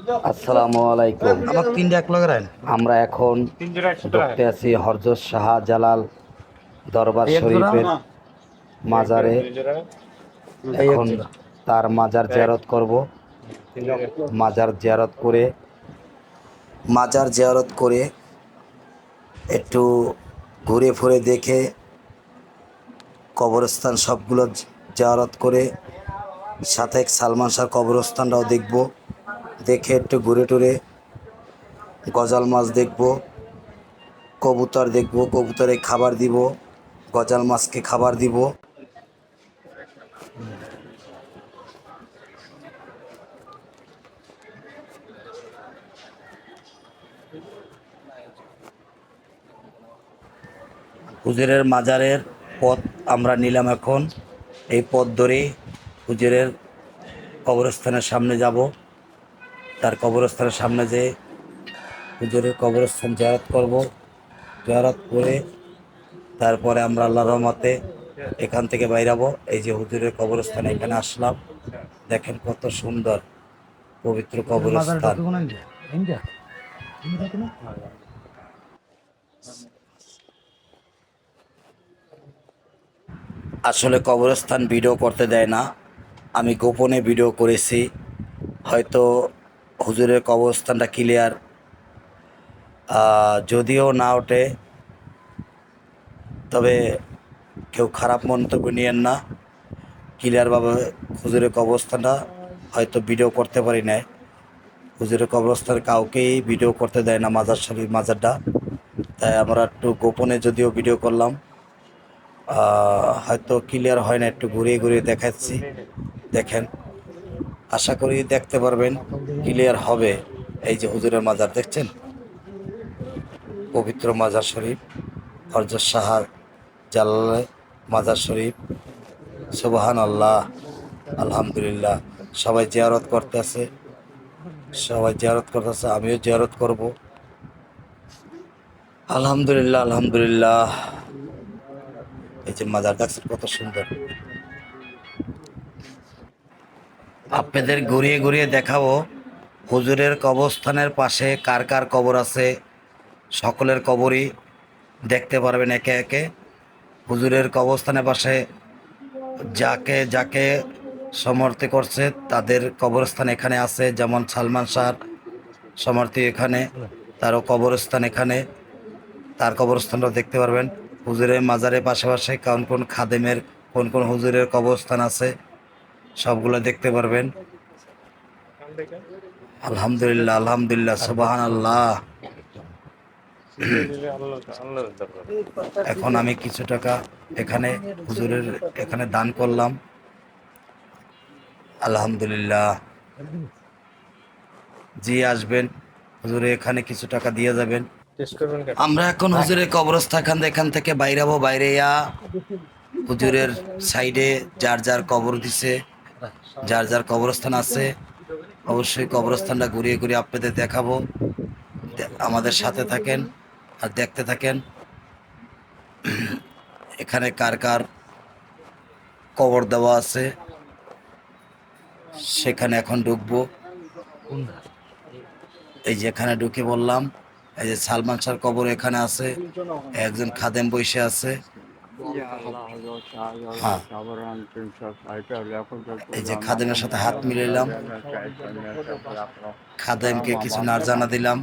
আসসালামু আলাইকুম। আমার তিনটা এক লগে রাখেন। আমরা এখন ঢুকতে আছি হযরত শাহজালাল দরবার এই এক জোড়া, শরীফের মাজারে। এই এক এখন জোড়া। তার মাজার জিয়ারত করব। মাজার জিয়ারত করে একটু ঘুরে ফুরে দেখে কবরস্থান সবগুলো জিয়ারত করে সাথে সালমান শাহ কবরস্থানটাও দেখব। দেখে একটু ঘুরে টুরে গজাল মাছ দেখব, কবুতর দেখব, কবুতরে খাবার দিব, গজাল মাছকে খাবার দিব। হুজুরের মাজারের পথ আমরা নিলাম এখন। এই পথ ধরে হুজুরের কবরস্থানের সামনে যাব। তার কবরস্থানের সামনে যেয়ে হুজুরের কবরস্থান জিয়ারত করব। জিয়ারত করে তারপরে আমরা আল্লাহর রহমতে এখান থেকে বাইরাবো। এই যে হুজুরের কবরস্থান, এখানে আসলাম। দেখেন কত সুন্দর পবিত্র মাজারে কবরস্থান। ঢুকতে কোন ইন্ডিয়া ইন্ডিয়া ইন্ডিয়া না। আসলে কবরস্থান ভিডিও করতে দেয় না, আমি গোপনে ভিডিও করেছি। হয়তো হুজুরের কবরস্থানটা ক্লিয়ার যদিও না ওঠে, তবে কেউ খারাপ মন্তব্য নিয়েন না। ক্লিয়ারভাবে হুজুরের কবরস্থানটা হয়তো ভিডিও করতে পারি না। হুজুরের কবরস্থান কাউকেই ভিডিও করতে দেয় না, মাজার শরীফ মাজারটা। তাই আমরা একটু গোপনে যদিও ভিডিও করলাম, হয়তো ক্লিয়ার হয় না, একটু ঘুরিয়ে ঘুরিয়ে দেখাচ্ছি। দেখেন, আশা করি দেখতে পারবেন, ক্লিয়ার হবে। এই যে হুজুরের মাজার দেখছেন, পবিত্র মাজার শরীফ, হযরত শাহ জালাল মাজার শরীফ। সুবহান আল্লাহ, আলহামদুলিল্লাহ। সবাই জিয়ারত করতেছে, আমিও জিয়ারত করব। আলহামদুলিল্লাহ, আলহামদুলিল্লাহ। এই যে মাজার দেখছেন কত সুন্দর। আপনাদের ঘুরিয়ে ঘুরিয়ে দেখাবো হুজুরের কবরস্থানের পাশে কার কার কবর আছে। সকলের কবরই দেখতে পারবেন একে একে। হুজুরের কবরস্থানের পাশে যাকে যাকে সমর্থ করছে তাদের কবরস্থান এখানে আছে। যেমন সালমান শাহ সমর্থী এখানে, তারও কবরস্থান এখানে, তার কবরস্থানটাও দেখতে পারবেন। হুজুরের মাজারের পাশাপাশি কোন কোন খাদেমের, কোন কোন হুজুরের কবরস্থান আছে, সবগুলো দেখতে পারবেন। আলহামদুলিল্লাহ, আলহামদুলিল্লাহ, সুবহান আল্লাহ। এখন আমি কিছু টাকা এখানে হুজুরের এখানে দান করলাম। আলহামদুলিল্লাহ। জি আসবেন, হুজুরে এখানে কিছু টাকা দিয়ে যাবেন। আমরা এখন হুজুরের কবরস্থান এখান থেকে বাইরাবো। বাইরেয়া হুজুরের সাইডে যার যার কবর দিছে, যার যার কবরস্থান আছে, অবশ্যই কবরস্থানটা ঘুরিয়ে ঘুরিয়ে আপনাদের দেখাবো। আমাদের সাথে থাকেন আর দেখতে থাকেন এখানে কার কার কবর দেওয়া আছে। সেখানে এখন ঢুকবো। এই যে এখানে ঢুকে বললাম, এই যে সালমান শাহর কবর এখানে আছে, একজন খাদেম বসে আছে। হ্যাঁ, এই যে খাদেমের সাথে হাত মিলাইলাম, খাদেমকে কিছু নার্জানা দিলাম।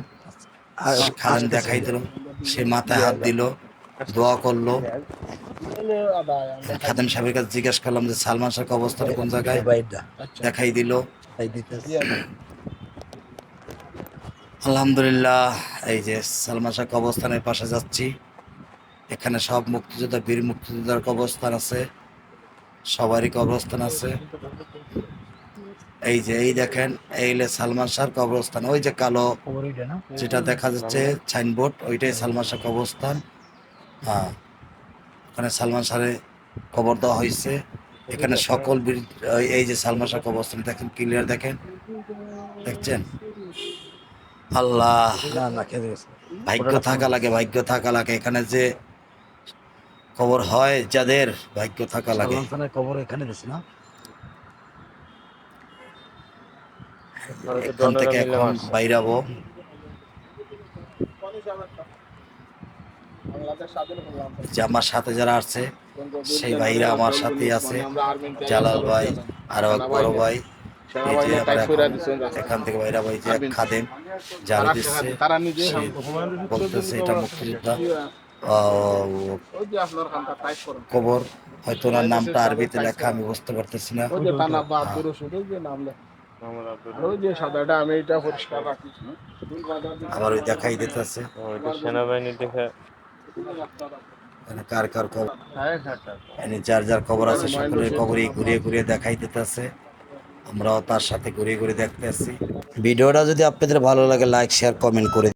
খাদেম দেখাই দিল, সে মাথায় হাত দিল, দোয়া করলো। খাদেম সাহেবের কাছে জিজ্ঞেস করলাম যে সালমান শাহ অবস্থাটা কোন জায়গায়, দেখাই দিল। আলহামদুলিল্লাহ। এই যে সালমান শাহ কবরস্থানের পাশে যাচ্ছি। এখানে সব মুক্তিযোদ্ধা, বীর মুক্তিযোদ্ধার কবরস্থান আছে, সবারই কবরস্থান আছে। এই যে এই দেখেন, এই সালমান শাহর কবরস্থান। ওই যে কালো যেটা দেখা যাচ্ছে সাইনবোর্ড, ওইটাই সালমান শাহ কবরস্থান। হ্যাঁ, ওখানে সালমান শাহের কবর দেওয়া হয়েছে। এখানে সকল বীর, এই যে সালমান শাহ কবরস্থান দেখেন, ক্লিয়ার দেখেন, দেখছেন। আল্লাহ, ভাগ্য থাকা লাগে, ভাগ্য থাকা লাগে। এখানে যে কবর হয় যাদের, ভাগ্য থাকা লাগে। কবর এখানে দিস না। এখান থেকে এখন বাইরাবো। যে আমার সাথে যারা আছে সেই ভাইরা আমার সাথেই আছে, জালাল ভাই আর এক বড় ভাই। এই যে আমরা এখন এখান থেকে বাইরা ভাই যে এক খাদেম ঝাড়ু দিচ্ছে, সে বলতেছে এটা মুক্তিযোদ্ধা কবর, হয়তো ওনার নামটা আরবিতে লেখা, আমি বুঝতে পারতেছি না। আবার ওই দেখাই দিতেছে সেনাবাহিনী দেখে কার কার কবর, যার যার কবর আছে সকলের কবরই ঘুরিয়ে ঘুরিয়ে দেখাই দিতেছে। আমরাও তার সাথে ঘুরিয়ে ঘুরিয়ে দেখতে আসছি। ভিডিওটা যদি আপনাদের ভালো লাগে লাইক শেয়ার কমেন্ট করে